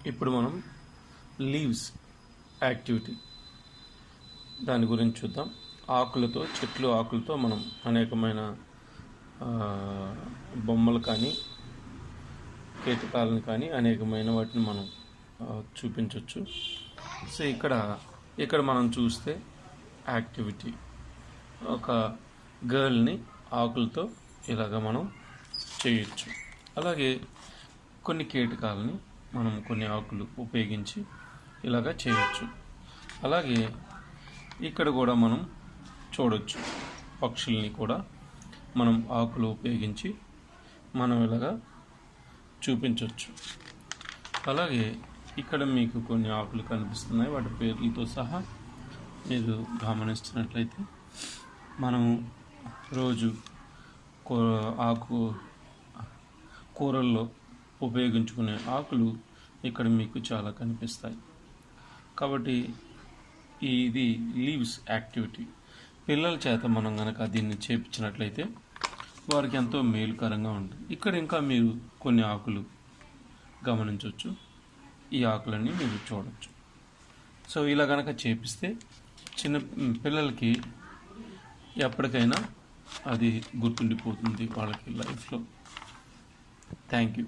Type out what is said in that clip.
ఇప్పుడు మనం leaves activity దాని గురించి చూద్దాం. ఆకులతో, చెట్లు ఆకులతో మనం అనేకమైన బొమ్మలు కానీ కీటకాలను కానీ అనేకమైన వాటిని మనం చూపించవచ్చు. సో ఇక్కడ మనం చూస్తే యాక్టివిటీ ఒక గర్ల్ని ఆకులతో ఇలాగ మనం చేయొచ్చు. అలాగే కొన్ని కీటకాలని మనం కొన్ని ఆకులు ఉపయోగించి ఇలాగ చేయొచ్చు. అలాగే ఇక్కడ కూడా మనం చూడొచ్చు, పక్షుల్ని కూడా మనం ఆకులు ఉపయోగించి మనం ఇలాగా చూపించవచ్చు. అలాగే ఇక్కడ మీకు కొన్ని ఆకులు కనిపిస్తున్నాయి, వాటి పేర్లతో సహా మీరు గమనిస్తున్నట్లయితే మనం రోజు కూరల్లో ఉపయోగించుకునే ఆకులు ఇక్కడ మీకు చాలా కనిపిస్తాయి. కాబట్టి ఇది లీవ్స్ యాక్టివిటీ పిల్లల చేత మనం కనుక దీన్ని చేపించినట్లయితే వారికి ఎంతో మేలుకరంగా ఉంటుంది. ఇక్కడ ఇంకా మీరు కొన్ని ఆకులు గమనించవచ్చు, ఈ ఆకులన్నీ మీరు చూడవచ్చు. సో ఇలా కనుక చేపిస్తే చిన్న పిల్లలకి ఎప్పటికైనా అది గుర్తుండిపోతుంది వాళ్ళకి లైఫ్లో. Thank you.